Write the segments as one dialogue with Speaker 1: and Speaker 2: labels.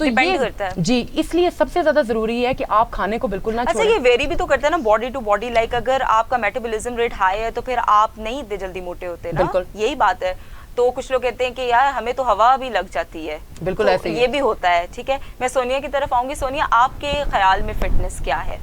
Speaker 1: تو
Speaker 2: Depend
Speaker 1: یہ
Speaker 2: کرتا ہے.
Speaker 1: جی اس لیے سب سے زیادہ ضروری ہے کہ آپ کھانے کو بالکل نہ
Speaker 2: اچھا
Speaker 1: چھوڑیں.
Speaker 2: یہ ویری بھی تو کرتا ہے نا باڈی ٹو باڈی, لائک اگر آپ کا میٹابولزم ریٹ ہائی ہے تو پھر آپ نہیں اتنے جلدی موٹے ہوتے نا,
Speaker 1: بالکل.
Speaker 2: یہی بات ہے. تو کچھ لوگ کہتے ہیں کہ یار ہمیں تو ہوا بھی لگ جاتی ہے,
Speaker 1: بالکل
Speaker 2: تو
Speaker 1: ایسے ہی
Speaker 2: یہ بھی ہوتا ہے. ٹھیک ہے, میں سونیا کی طرف آؤں گی. سونیا, آپ کے خیال میں فٹنس کیا ہے؟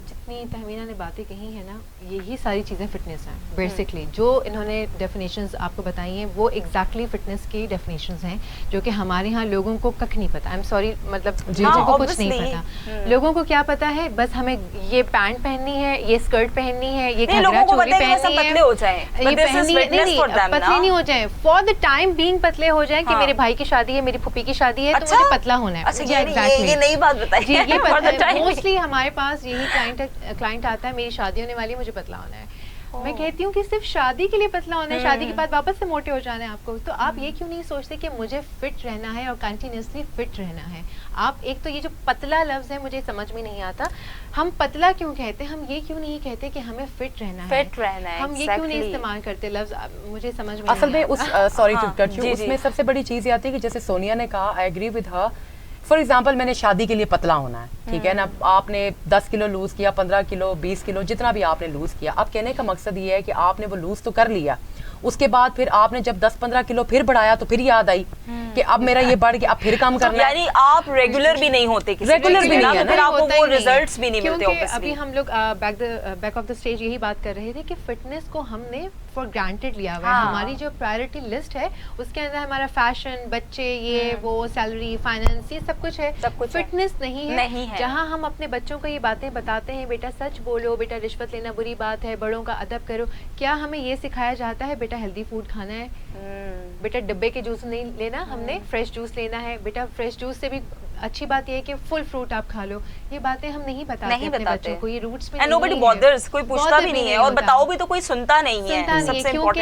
Speaker 3: جتنی تہمینہ نے باتیں کہی ہیں نا, یہی ساری چیزیں فٹنس ہیں بیسکلی. جو انہوں نے ڈیفینیشنز آپ کو بتائی ہیں وہ ایگزیکٹلی فٹنس کی ڈیفینیشنز ہیں, جو کہ ہمارے ہاں لوگوں کو کک نہیں پتہ. آئی ایم سوری, مطلب لوگوں کو کچھ نہیں پتا. لوگوں کو کیا پتا ہے, بس ہمیں یہ پینٹ پہننی ہے, یہ اسکرٹ پہننی ہے, یہ گھگرا چولی پہننی ہے,
Speaker 2: پتلے ہو جائیں,
Speaker 3: یہ پہننی ہے. نہیں پتلے نہیں ہو جائیں, فار دا ٹائم بینگ پتلے ہو جائیں کہ میرے بھائی کی شادی ہے, میری پھوپھی کی شادی ہے, تو مجھے پتلا ہونا ہے.
Speaker 2: یہ نئی بات بتائی.
Speaker 3: جی یہ موسٹلی ہمارے پاس یہی کلائنٹ آتا ہے, میری شادی ہونے والی ہے, مجھے پتلا ہونا ہے. میں کہتی ہوں کہ صرف شادی کے لیے پتلا ہونا ہے, شادی کے بعد واپس سے موٹے ہو جانا ہے آپ کو. تو آپ یہ کیوں نہیں سوچتے کہ مجھے فٹ رہنا ہے اور کنٹینیوسلی فٹ رہنا ہے. آپ ایک تو یہ جو پتلا لفظ ہے مجھے سمجھ میں نہیں آتا, ہم پتلا کیوں کہتے ہیں, ہم یہ کیوں نہیں کہتے کہ ہمیں فٹ رہنا ہے, ہم یہ کیوں نہیں استعمال کرتے لفظ, مجھے سمجھ میں
Speaker 1: اصل میں سوری ٹو کٹ یو, اس میں سب سے بڑی چیز یہ آتی ہے کہ جیسے سونیا نے کہا, I agree with her. For example میں نے شادی کے لیے پتلا ہونا ہے, ٹھیک ہے نا, آپ نے 10 کلو لوز کیا, 15 کلو, 20 کلو, جتنا بھی آپ نے لوز کیا. اب کہنے کا مقصد یہ ہے کہ آپ نے وہ لوز تو کر لیا, اس کے بعد پھر آپ نے جب 10-15 کلو پھر بڑھایا تو پھر یاد آئی کہ اب میرا یہ بڑھ گیا, اب پھر کام کرنا ہے.
Speaker 2: یعنی آپ ریگولر بھی نہیں ہوتے,
Speaker 1: ریگولر بھی نہیں ہے,
Speaker 2: پھر آپ کو وہ ریزلٹس بھی نہیں ملتے.
Speaker 3: کیونکہ ابھی ہم لوگ بیک آف دا اسٹیج یہی بات کر رہے تھے کہ فٹنس کو ہم نے فار گرانٹیڈ لیا ہوا ہے. ہماری جو پرائرٹی لسٹ ہے اس کے اندر ہمارا فیشن, بچے, یہ وہ, سیلری, فائنینس, یہ سب کچھ ہے. فٹنس نہیں ہے. جہاں ہم اپنے بچوں کو یہ باتیں بتاتے ہیں, بیٹا سچ بولو, بیٹا رشوت لینا بری بات ہے, بڑوں کا ادب کرو, کیا ہمیں یہ سکھایا جاتا ہے بیٹا ہیلدی فوڈ کھانا ہے, بیٹا ڈبے کے جوس نہیں لینا, ہم نے فریش جوس لینا ہے, بیٹا فریش جوس سے بھی اچھی بات یہ ہے کہ فل فروٹ آپ کھا لو. یہ باتیں ہم نہیں بتاتے اپنے بچوں کو, یہ روٹس میں
Speaker 2: nobody bothers, کوئی پوچھتا بھی نہیں ہے, اور بتاؤ بھی تو کوئی سنتا نہیں ہے.
Speaker 3: کیونکہ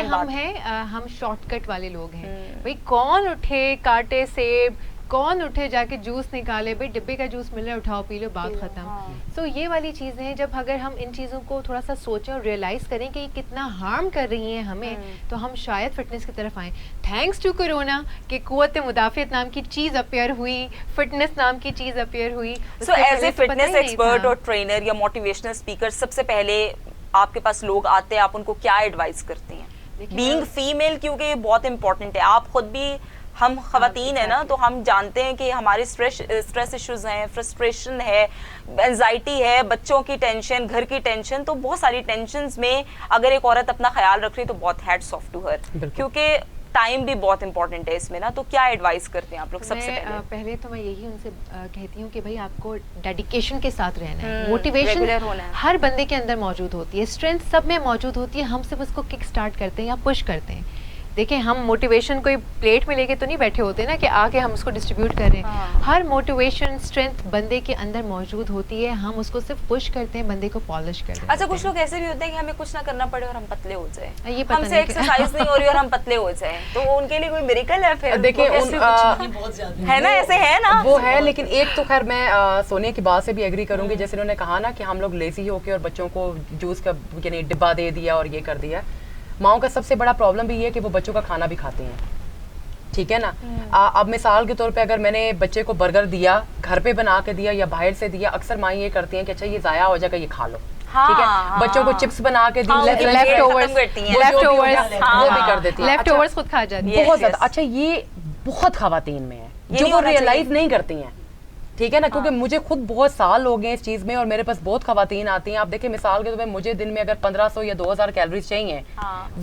Speaker 3: ہم شارٹ کٹ والے لوگ ہیں. بھائی کون اٹھے کاٹے سیب, کون اٹھے جا کے جوس نکالے, بھائی ڈبے کا جوس مل رہا ہے اٹھاؤ پی لو, بات ختم. سو یہ والی چیزیں ہیں, جب اگر ہم ان چیزوں کو تھوڑا سا سوچیں اور ریئلائز کریں کہ یہ کتنا ہارم کر رہی ہیں ہمیں, تو ہم شاید فٹنس کی طرف آئیں. تھینکس ٹو کورونا کہ قوت مدافعت نام کی چیز اپیئر ہوئی, فٹنس نام کی چیز اپیئر ہوئی.
Speaker 2: So as a fitness expert اور ٹرینر یا موٹیویشنل اسپیکر, سب سے پہلے آپ کے پاس لوگ آتے ہیں, آپ ان کو کیا ایڈوائز کرتے ہیں؟ بینگ فیمیل, کیونکہ یہ بہت امپورٹنٹ ہے, آپ خود بھی, ہم خواتین ہیں نا, تو ہم جانتے ہیں کہ ہمارے اسٹریس ایشوز ہیں, فرسٹریشن ہے, انزائٹی ہے, بچوں کی ٹینشن, گھر کی ٹینشن, تو بہت ساری ٹینشنز میں اگر ایک عورت اپنا خیال رکھ رہی تو بہت ہیڈس آف ٹو ہر, کیونکہ ٹائم بھی بہت امپورٹنٹ ہے اس میں نا. تو کیا ایڈوائز کرتے ہیں آپ لوگ؟ سب سے
Speaker 3: پہلے تو میں یہی ان سے کہتی ہوں کہ بھائی آپ کو ڈیڈیکیشن کے ساتھ رہنا ہے. موٹیویشن ہر بندے کے اندر موجود ہوتی ہے, اسٹرینتھ سب میں موجود ہوتی ہے, ہم صرف اس کو کک اسٹارٹ کرتے ہیں یا پش کرتے ہیں. دیکھیں ہم موٹیویشن کوئی پلیٹ میں لے کے تو نہیں بیٹھے ہوتے نا کہ آ کے ہم اس کو ڈسٹریبیوٹ کر رہے ہیں. ہر موٹیویشن اسٹرینتھ بندے کے اندر موجود ہوتی ہے, ہم اس کو صرف پش کرتے ہیں, بندے کو پالش کرتے ہیں.
Speaker 2: اچھا کچھ لوگ ایسے بھی ہوتے ہیں کہ ہمیں کچھ نہ کرنا پڑے اور ہم پتلے ہو جائیں, ہم سے ایکسرسائز نہیں ہو رہی اور ہم پتلے ہو جائیں, تو ان کے لیے کوئی میریکل ہے پھر؟
Speaker 1: دیکھیں
Speaker 2: ہے نا, ایسے ہے نا,
Speaker 1: وہ ہے. لیکن ایک تو خیر میں سونیا کی بات سے بھی ایگری کروں گی, جیسے انہوں نے کہا نا کہ ہم لوگ لیزی ہو کے اور بچوں کو جوس کا یعنی ڈبہ دے دیا اور یہ کر دیا. ماؤں کا سب سے بڑا پرابلم بھی یہ ہے کہ وہ بچوں کا کھانا بھی کھاتے ہیں, ٹھیک ہے نا. اب مثال کے طور پہ اگر میں نے بچے کو برگر دیا, گھر پہ بنا کے دیا یا باہر سے دیا, اکثر مائیں یہ کرتی ہیں کہ اچھا یہ ضائع ہو جائے گا, یہ کھا لو, ٹھیک ہے. بچوں کو چپس بنا کے دی, وہ بھی کر دیتی ہیں,
Speaker 3: لیفٹ اوورز خود کھا جاتی ہیں
Speaker 1: بہت زیادہ. اچھا یہ بہت خواتین میں ہے جو وہ ریئلائز نہیں کرتی ہیں, ٹھیک ہے نا, کیونکہ مجھے خود بہت سال ہو گئے اس چیز میں اور میرے پاس بہت خواتین آتی ہیں. آپ دیکھیں مثال کے طور پہ مجھے دن میں اگر 1500 یا 2000 کیلوریز چاہیے,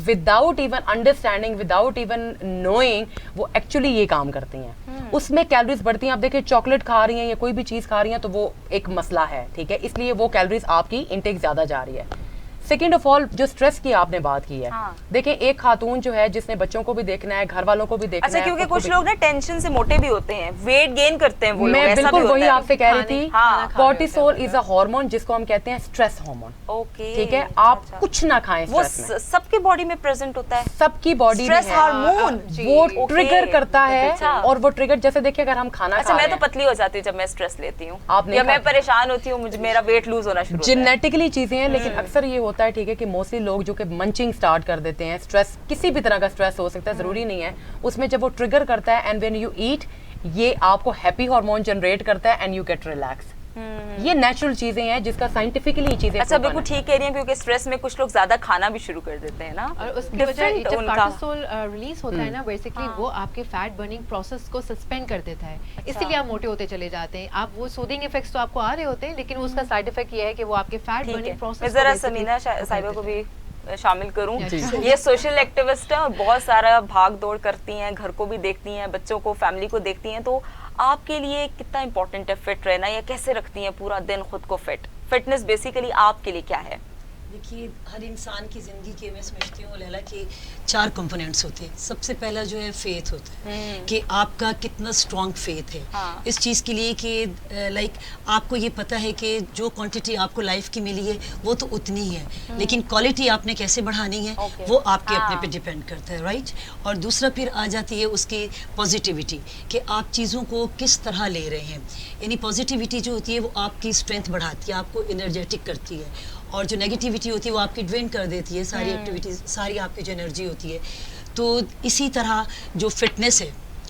Speaker 1: without even understanding, without even knowing, وہ ایکچولی یہ کام کرتی ہیں, اس میں کیلوریز بڑھتی ہیں. آپ دیکھیں چاکلیٹ کھا رہی ہیں یا کوئی بھی چیز کھا رہی ہیں تو وہ ایک مسئلہ ہے, ٹھیک ہے, اس لیے وہ کیلوریز آپ کی انٹیک زیادہ جا رہی ہے. سیکنڈ آف آل جو اسٹریس کی آپ نے بات کی ہے, دیکھیں ایک خاتون جو ہے جس نے بچوں کو بھی دیکھنا ہے, گھر والوں کو بھی دیکھنا ہے.
Speaker 2: اچھا کیونکہ کچھ لوگ نا ٹینشن سے موٹے بھی ہوتے ہیں, ویٹ گین کرتے ہیں وہ لوگ,
Speaker 1: میں بالکل وہی آپ سے کہہ رہی تھی. کورٹیسول از اے ہارمون جس کو ہم کہتے ہیں اسٹریس ہارمون, ٹھیک ہے. آپ کچھ نہ کھائیں,
Speaker 2: وہ سب کی باڈی میں پریزنٹ ہوتا ہے,
Speaker 1: سب کی باڈی میں
Speaker 2: ہارمون
Speaker 1: وہ ٹریگر کرتا ہے, اور وہ ٹریگر جیسے دیکھیں اگر ہم کھانا
Speaker 2: اچھا میں تو پتلی ہو جاتی ہوں جب میں اسٹریس لیتی ہوں یا میں پریشان ہوتی ہوں, مجھے میرا ویٹ لوز ہونا شروع ہوتا ہے.
Speaker 1: جینیٹکلی چیزیں ہیں, لیکن اکثر یہ ہوتا ہے, ٹھیک ہے, کہ موسٹلی لوگ جو کہ منچنگ سٹارٹ کر دیتے ہیں, سٹریس کسی بھی طرح کا سٹریس ہو سکتا ہے, ضروری نہیں ہے, اس میں جب وہ ٹریگر کرتا ہے, اینڈ وین یو ایٹ یہ آپ کو ہیپی ہارمون جنریٹ کرتا ہے اینڈ یو گیٹ ریلیکس. یہ نیچرل چیزیں ہیں جس کا سائنٹیفکلی چیزیں.
Speaker 2: اچھا بالکل ٹھیک کہہ رہی ہیں, کیونکہ اسٹریس میں کچھ لوگ زیادہ کھانا بھی شروع کر دیتے ہیں نا,
Speaker 3: اور اس کی وجہ جب کارٹیسول ریلیز ہوتا ہے نا بیسیکلی وہ آپ کے فیٹ برننگ پروسیس کو سسپینڈ کر دیتا ہے, اسی لیے آپ موٹے ہوتے چلے جاتے ہیں. آپ وہ سودنگ افیکٹس تو آپ کو آ رہے ہوتے ہیں لیکن اس کا سائیڈ افیکٹ یہ ہے کہ وہ آپ کے فیٹ برننگ پروسیس.
Speaker 2: ذرا سمینہ صاحبہ کو بھی شامل کروں. یہ سوشل ایکٹیوسٹ ہیں اور بہت سارا بھاگ دوڑ کرتی ہیں, گھر کو بھی دیکھتی ہیں, بچوں کو, فیملی کو دیکھتی ہیں, تو آپ کے لیے کتنا امپورٹنٹ ہے فٹ رہنا, یا کیسے رکھتی ہیں پورا دن خود کو فٹ؟ فٹنس بیسیکلی آپ کے لیے کیا ہے؟
Speaker 4: دیکھیے ہر انسان کی زندگی کے میں سمجھتی ہوں لیلا کہ 4 کمپوننٹس ہوتے ہیں. سب سے پہلا جو ہے فیتھ ہوتا ہے کہ آپ کا کتنا اسٹرانگ فیتھ ہے اس چیز کے لیے کہ لائک آپ کو یہ پتا ہے کہ جو کوانٹٹی آپ کو لائف کی ملی ہے وہ تو اتنی ہے, لیکن کوالٹی آپ نے کیسے بڑھانی ہے وہ آپ کے اپنے پہ ڈیپینڈ کرتا ہے, رائٹ. اور دوسرا پھر آ جاتی ہے اس کی پازیٹیوٹی کہ آپ چیزوں کو کس طرح لے رہے ہیں. یعنی پازیٹیوٹی جو ہوتی ہے وہ آپ کی اسٹرینتھ بڑھاتی ہے, آپ کو انرجیٹک کرتی ہے, اور جو نیگیٹیوٹی ہوتی ہے وہ آپ کی ڈرین کر دیتی ہے ساری ایکٹیویٹیز, ساری آپ کی جو انرجی ہوتی ہے. تو اسی طرح جو فٹنس ہے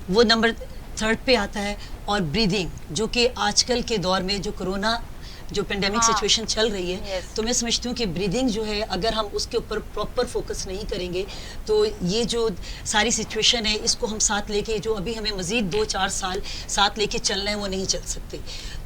Speaker 4: وہ نمبر 3 پہ آتا ہے. اور بریدنگ جو کہ آج کل کے دور میں جو کرونا جو پینڈیمک سچویشن چل رہی ہے تو میں سمجھتی ہوں کہ بریدنگ جو ہے اگر ہم اس کے اوپر پراپر فوکس نہیں کریں گے تو یہ جو ساری سچویشن ہے اس کو ہم ساتھ لے کے جو ابھی ہمیں مزید 2-4 سال ساتھ لے کے چلنا ہے وہ نہیں چل سکتے.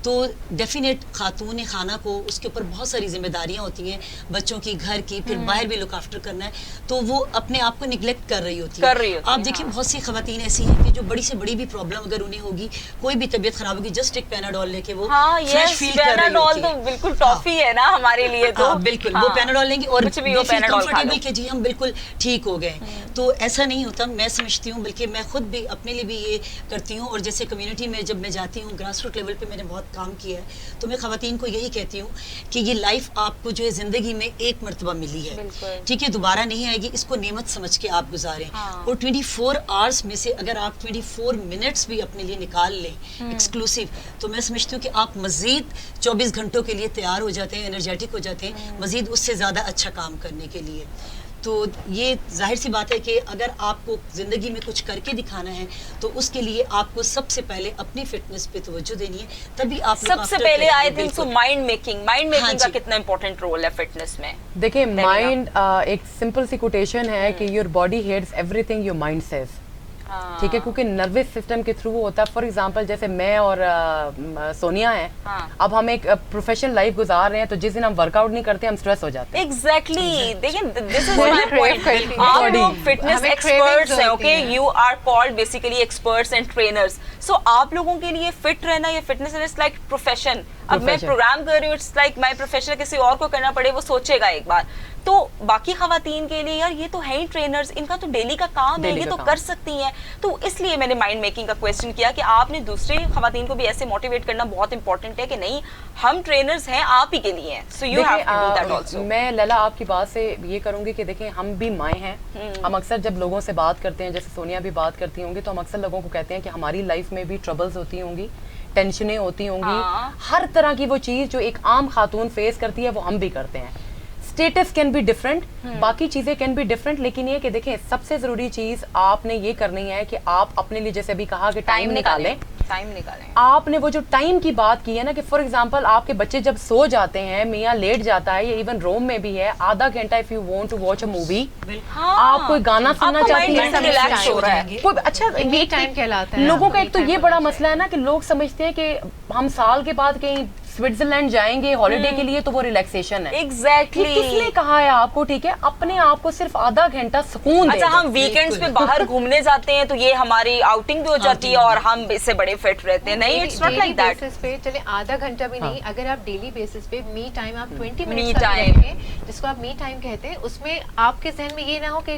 Speaker 4: تو ڈیفینیٹ خاتون خانہ کو اس کے اوپر بہت ساری ذمہ داریاں ہوتی ہیں, بچوں کی, گھر کی, پھر باہر بھی لک آفٹر کرنا ہے, تو وہ اپنے آپ کو نگلیکٹ کر رہی ہوتی ہے. آپ دیکھیں بہت سی خواتین ایسی ہیں کہ جو بڑی سے بڑی بھی پرابلم اگر انہیں ہوگی, کوئی بھی طبیعت خراب ہوگی, جسٹ ایک پیناڈول لے کے وہ فریش فیل کر رہی ہوتی ہے.
Speaker 2: بالکل ٹافی ہے نا ہمارے لیے تو
Speaker 4: بالکل وہ پیناڈول لیں گے اور کمفرٹیبل کہ جی ہم بالکل ٹھیک ہو گئے. تو ایسا نہیں ہوتا, میں سمجھتی ہوں, بلکہ میں خود بھی اپنے لیے بھی یہ کرتی ہوں, اور جیسے کمیونٹی میں جب میں جاتی ہوں گراس روٹ لیول پہ میں نے بہت کام کیا ہے, تو میں خواتین کو یہی کہتی ہوں کہ یہ لائف آپ کو جو ہے زندگی میں ایک مرتبہ ملی ہے, ٹھیک ہے, دوبارہ نہیں آئے گی, اس کو نعمت سمجھ کے آپ گزاریں. اور 24 آورس میں سے اگر آپ 24 منٹس بھی اپنے لیے نکال لیں ایکسکلوسیو, تو میں سمجھتی ہوں کہ آپ مزید 24 گھنٹوں کے لیے تیار ہو جاتے ہیں, انرجیٹک ہو جاتے ہیں مزید اس سے زیادہ اچھا کام کرنے کے لیے. تو یہ ظاہر سی بات ہے کہ اگر آپ کو زندگی میں کچھ کر کے دکھانا ہے تو اس کے لیے آپ کو سب سے پہلے اپنی فٹنس پہ توجہ دینی ہے, تبھی آپ
Speaker 2: سب سے پہلے I think so mind making کا کتنا امپورٹنٹ رول ہے فٹنس میں.
Speaker 1: دیکھیں مائنڈ ایک سمپل سی کوٹیشن ہے کہ your body hears everything your mind says, ٹھیک ہے, کیونکہ نروس سسٹم کے تھرو ہوتا ہے. فار ایگزامپل جیسے میں اور سونیا ہیں, اب ہم ایک پروفیشنل لائف گزار رہے ہیں, تو جس دن ہم ورک آؤٹ نہیں کرتے ہم اسٹریس ہو جاتے ہیں.
Speaker 2: ایگزیکٹلی, دیکھیں دس از مائی پوائنٹ. آپ لوگ فٹنس ایکسپرٹس ہیں, okay, you are called basically experts and trainers. So آپ لوگوں کے لیے فٹ رہنا یا فٹنس از لائک پروفیشن. اب میں پروگرام کر رہی ہوں, اٹس لائک مائی پروفیشن, کسی اور کو کرنا پڑے وہ سوچے گا ایک بار. تو باقی خواتین کے لیے یار یہ تو ہے ہی ٹرینرز, ان کا تو ڈیلی کا کام ہے, یہ تو کر سکتی ہیں. تو اس لیے میں نے مائنڈ میکنگ کا کویسچن کیا کہ آپ نے دوسرے خواتین کو بھی ایسے موٹیویٹ کرنا بہت امپورٹنٹ ہے کہ نہیں ہم ٹرینرز ہیں, آپ ہی کے لیے ہیں. So you have to do that also.
Speaker 1: میں لیلا آپ کی بات سے یہ کروں گی کہ دیکھیں ہم بھی مائیں ہیں. ہم اکثر جب لوگوں سے بات کرتے ہیں, جیسے سونیا بھی بات کرتی ہوں گی, تو ہم اکثر لوگوں کو کہتے ہیں کہ ہماری لائف میں بھی ٹربلز ہوتی ہوں گی, ٹینشنیں ہوتی ہوں گی, ہر طرح کی وہ چیز جو ایک عام خاتون فیس کرتی ہے وہ ہم بھی کرتے ہیں. اسٹیٹس کین بی ڈفرینٹ, باقی چیزیں کین بی ڈفرینٹ, لیکن یہ کہ دیکھیں سب سے ضروری چیز آپ نے یہ کرنی ہے کہ آپ اپنے لیے, جیسے ابھی کہا کہ ٹائم نکالیں. آپ نے وہ جو ٹائم کی بات کی ہے نا, کہ فار ایگزامپل آپ کے بچے جب سو جاتے ہیں, میاں لیٹ جاتا ہے, یا ایون روم میں بھی ہے, آدھا گھنٹہ if you want to watch a movie, آپ کوئی گانا سننا چاہتی ہیں, اچھا یہ ٹائم کہلاتا ہے. لوگوں کا ایک تو یہ بڑا مسئلہ ہے نا کہ لوگ سمجھتے ہیں کہ ہم سال کے بعد کہیں سوئٹزرلینڈ جائیں گے ہالیڈے کے لیے تو وہ ریلیکسیشن ہے.
Speaker 2: ایگزیکٹلی,
Speaker 1: کس نے کہا ہے آپ کو, ٹھیک ہے, اپنے آپ کو صرف آدھا گھنٹہ سکون دے.
Speaker 2: اچھا ہم ویکینڈز پہ باہر گھومنے جاتے ہیں تو یہ ہماری آؤٹنگ بھی ہو جاتی ہے اور ہم اس سے بڑے فٹ رہتے ہیں. نہیں, اٹس ناٹ لائک دیٹ.
Speaker 3: پہ چلے آدھا گھنٹہ بھی نہیں, اگر آپ ڈیلی بیسس پہ می ٹائم آپ 20 منٹ رکھیں, جس کو آپ می ٹائم کہتے ہیں, اس میں آپ کے ذہن میں یہ نہ ہو کہ